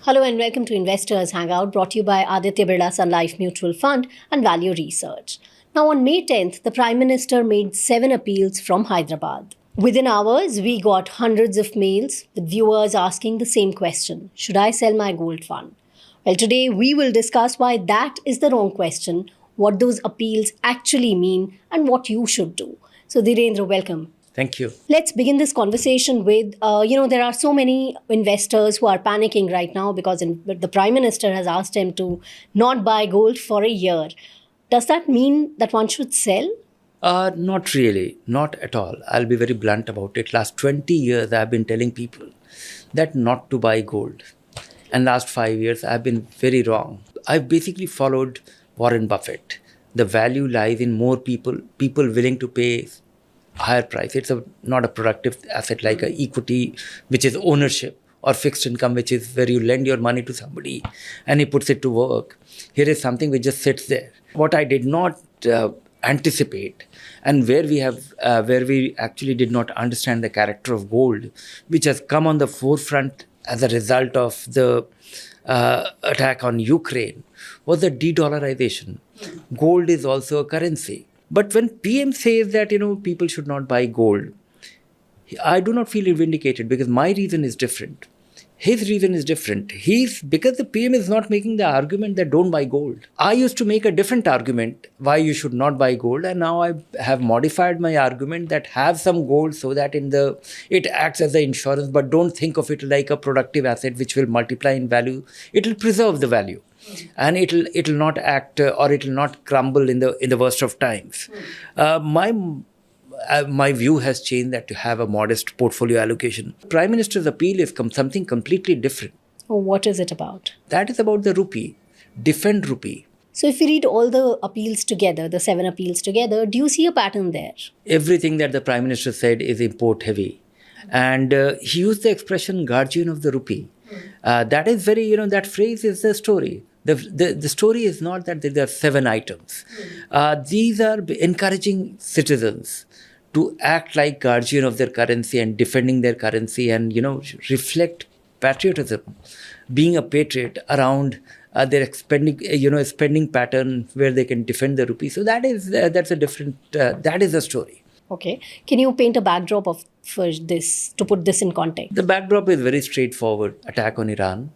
Hello and welcome to Investors Hangout, brought to you by Aditya Birla Sun Life Mutual Fund and Value Research. Now, on May 10th, the Prime Minister made 7 appeals from Hyderabad. Within hours, we got hundreds of mails with viewers asking the same question: should I sell my gold fund? Well, today we will discuss why that is the wrong question, what those appeals actually mean, and what you should do. So, Dhirendra, welcome. Thank you. Let's begin this conversation with, there are so many investors who are panicking right now because the Prime Minister has asked them to not buy gold for a year. Does that mean that one should sell? Not really. Not at all. I'll be very blunt about it. Last 20 years, I've been telling people that not to buy gold. And last 5 years, I've been very wrong. I've basically followed Warren Buffett. The value lies in more people willing to pay higher price. It's not a productive asset like a equity, which is ownership, or fixed income, which is where you lend your money to somebody and he puts it to work. Here is something which just sits there. What I did not anticipate, and where we actually did not understand the character of gold, which has come on the forefront as a result of the attack on Ukraine, was the de-dollarization. Gold is also a currency. But when PM says that, people should not buy gold, I do not feel vindicated because my reason is different. His reason is different. Because the PM is not making the argument that don't buy gold. I used to make a different argument why you should not buy gold, and now I have modified my argument that have some gold so that it acts as an insurance, but don't think of it like a productive asset which will multiply in value. It will preserve the value. And it'll not act or it'll not crumble in the worst of times. My view has changed that to have a modest portfolio allocation. Prime Minister's appeal is something completely different. Oh, what is it about? That is about the rupee. Defend rupee. So if you read all the appeals together, the 7 appeals together, do you see a pattern there? Everything that the Prime Minister said is import heavy. And he used the expression guardian of the rupee. That is very, that phrase is the story. The story is not that there are 7 items. These are encouraging citizens to act like guardian of their currency and defending their currency and, reflect patriotism, being a patriot around their spending pattern where they can defend the rupee. So that is the story. Okay. Can you paint a backdrop for this, to put this in context? The backdrop is very straightforward. Attack on Iran,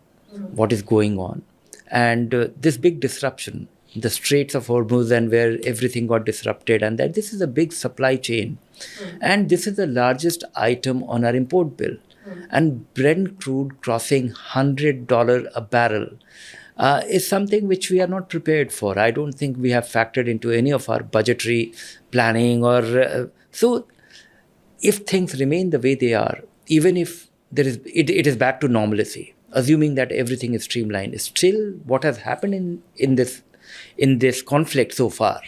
what is going on. And this big disruption, the Straits of Hormuz, and where everything got disrupted, and that this is a big supply chain. And this is the largest item on our import bill. And Brent crude crossing $100 a barrel is something which we are not prepared for. I don't think we have factored into any of our budgetary planning so if things remain the way they are, even if it is back to normalcy, assuming that everything is streamlined, still what has happened in this conflict so far,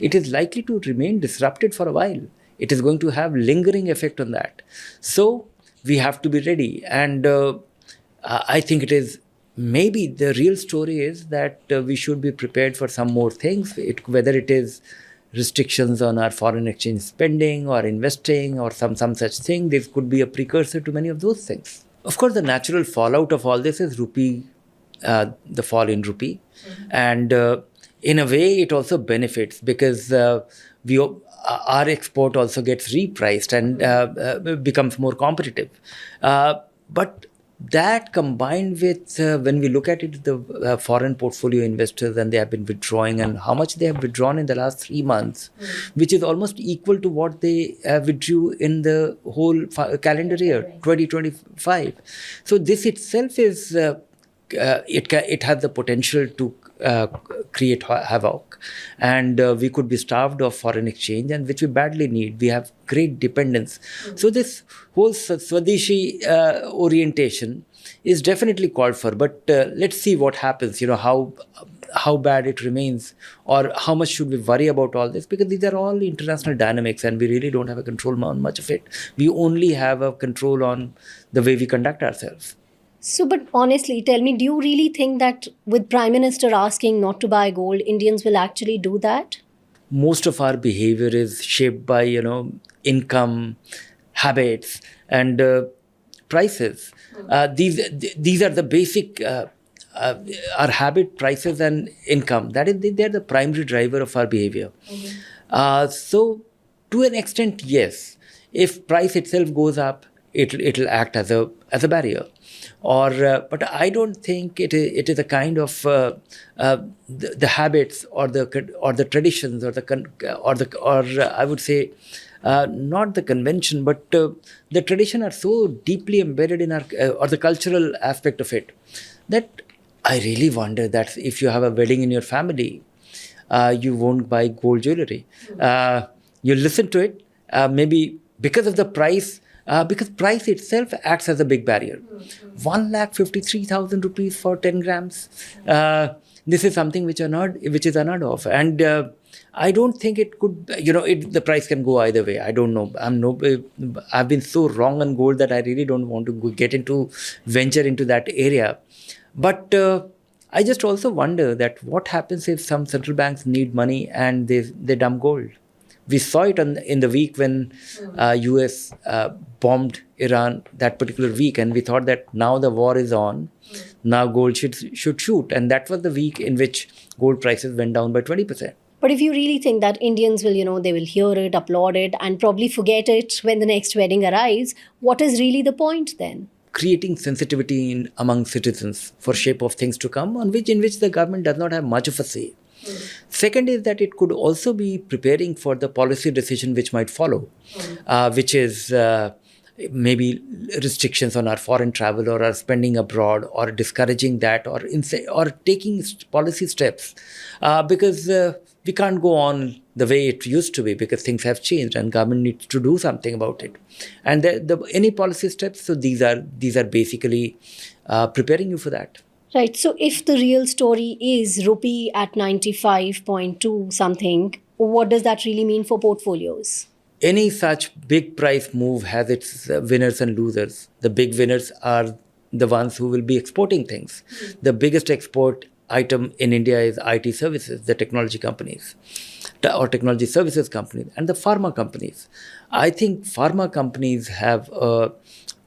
it is likely to remain disrupted for a while. It is going to have lingering effect on that. So we have to be ready. And I think it is maybe the real story is that we should be prepared for some more things, whether it is restrictions on our foreign exchange spending or investing or some such thing. This could be a precursor to many of those things. Of course, the natural fallout of all this is rupee, the fall in rupee. And in a way, it also benefits because our export also gets repriced and becomes more competitive. But that combined with, when we look at it, the foreign portfolio investors, and they have been withdrawing, and how much they have withdrawn in the last 3 months, which is almost equal to what they withdrew in the whole calendar year, 2025. So this itself is, it has the potential to create havoc, and we could be starved of foreign exchange, and which we badly need. We have great dependence. So this whole Swadeshi orientation is definitely called for, but let's see what happens, how bad it remains, or how much should we worry about all this, because these are all international dynamics and we really don't have a control on much of it. We only have a control on the way we conduct ourselves. So, but honestly, tell me, do you really think that with Prime Minister asking not to buy gold, Indians will actually do that? Most of our behavior is shaped by, income, habits, and prices. These are the basic our habit, prices, and income. That is, they're the primary driver of our behavior. So, to an extent, yes. If price itself goes up, it'll act as a barrier. But I don't think it is a kind of the habits or the traditions or I would say not the convention, but the tradition are so deeply embedded in our or the cultural aspect of it, that I really wonder that if you have a wedding in your family, you won't buy gold jewelry. You listen to it, maybe because of the price, because price itself acts as a big barrier. 1,53,000 rupees for 10 grams. This is something which is unheard of, and I don't think it could. The price can go either way. I don't know. I've been so wrong on gold that I really don't want to venture into that area. But I just also wonder that what happens if some central banks need money and they dump gold. We saw it in the week when US bombed Iran that particular week, and we thought that now the war is on. Now gold should shoot, and that was the week in which gold prices went down by 20%. But if you really think that Indians will, they will hear it, applaud it, and probably forget it when the next wedding arrives, what is really the point then? Creating sensitivity among citizens for shape of things to come, in which the government does not have much of a say. Second is that it could also be preparing for the policy decision which might follow, which is maybe restrictions on our foreign travel or our spending abroad, or discouraging that, or taking policy steps, because we can't go on the way it used to be, because things have changed and government needs to do something about it. And any policy steps, so these are basically preparing you for that. Right. So if the real story is rupee at 95.2 something, what does that really mean for portfolios? Any such big price move has its winners and losers. The big winners are the ones who will be exporting things. The biggest export item in India is IT services, the technology companies, or technology services companies, and the pharma companies. I think pharma companies have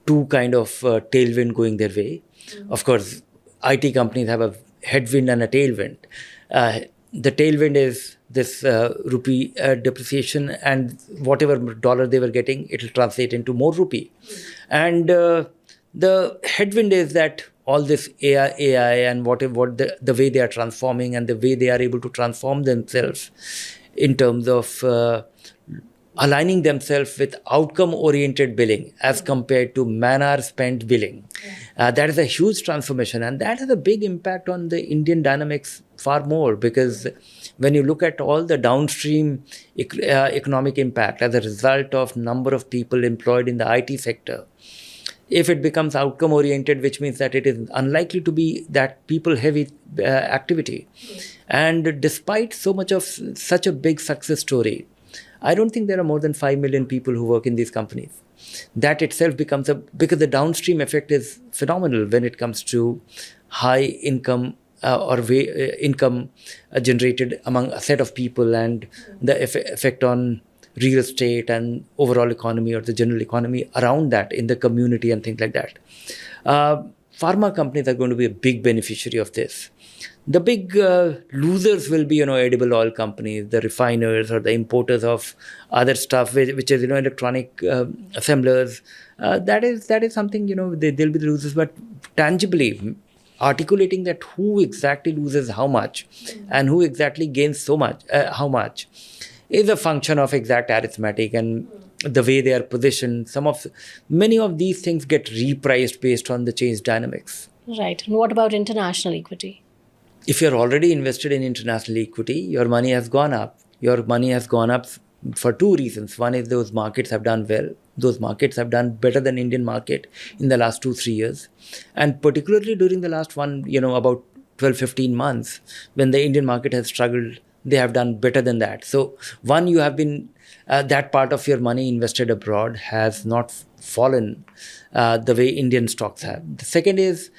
two kind of tailwind going their way. Of course, IT companies have a headwind and a tailwind. The tailwind is this rupee depreciation, and whatever dollar they were getting, it will translate into more rupee. And the headwind is that all this AI and what the way they are transforming, and the way they are able to transform themselves in terms of aligning themselves with outcome-oriented billing as compared to man-hour spent billing. That is a huge transformation, and that has a big impact on the Indian dynamics far more, because when you look at all the downstream economic impact as a result of number of people employed in the IT sector, if it becomes outcome-oriented, which means that it is unlikely to be that people-heavy activity. And despite so much of such a big success story, I don't think there are more than 5 million people who work in these companies. That itself becomes because the downstream effect is phenomenal when it comes to high income income generated among a set of people, and the effect on real estate and overall economy, or the general economy around that in the community and things like that. Pharma companies are going to be a big beneficiary of this. The big losers will be, edible oil companies, the refiners, or the importers of other stuff, which is, electronic assemblers. That is something, they'll be the losers. But tangibly articulating that who exactly loses how much and who exactly gains so much, how much, is a function of exact arithmetic and the way they are positioned. Many of these things get repriced based on the changed dynamics. Right. And what about international equity? If you're already invested in international equity, your money has gone up. Your money has gone up for two reasons. One is those markets have done well. Those markets have done better than Indian market in the last 2-3 years. And particularly during the last about 12-15 months, when the Indian market has struggled, they have done better than that. So one, you have been, that part of your money invested abroad has not fallen the way Indian stocks have. The second is,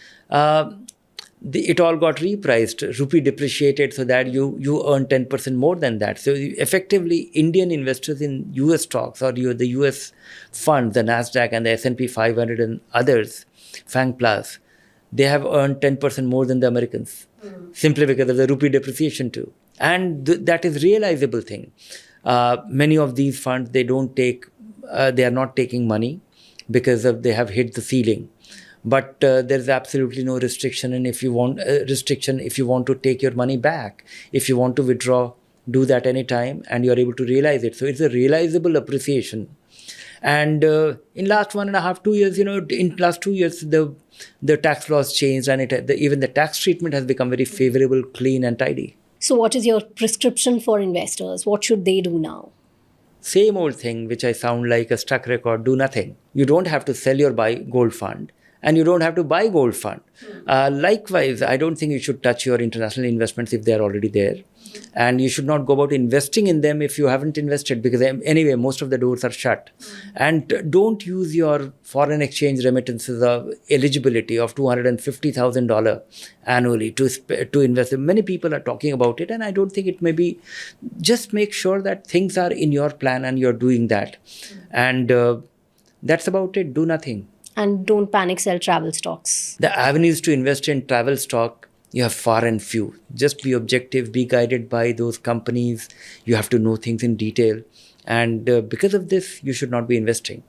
it all got repriced. Rupee depreciated so that you earn 10% more than that. So effectively, Indian investors in US stocks or the US funds, the Nasdaq and the S&P 500 and others, FANG Plus, they have earned 10% more than the Americans, simply because of the rupee depreciation too. And that is realizable thing. Many of these funds, they are not taking money because they have hit the ceiling. But there's absolutely no restriction. And if you want if you want to take your money back, if you want to withdraw, do that anytime, and you're able to realize it. So it's a realizable appreciation. And in last 1.5, 2 years, in last 2 years, the tax laws changed, and even the tax treatment has become very favorable, clean, and tidy. So, what is your prescription for investors? What should they do now? Same old thing, which I sound like a stuck record, do nothing. You don't have to sell your gold fund, and you don't have to buy gold fund. Likewise, I don't think you should touch your international investments if they are already there. And you should not go about investing in them if you haven't invested, because anyway, most of the doors are shut. And don't use your foreign exchange remittances of eligibility of $250,000 annually to invest. Many people are talking about it, and I don't think it may be. Just make sure that things are in your plan and you're doing that. And that's about it. Do nothing. And don't panic sell travel stocks. The avenues to invest in travel stock, you have far and few. Just be objective, be guided by those companies. You have to know things in detail. And because of this, you should not be investing.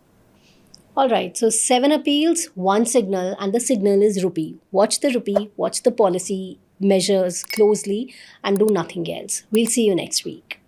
All right. So 7 appeals, 1 signal, and the signal is rupee. Watch the rupee, watch the policy measures closely, and do nothing else. We'll see you next week.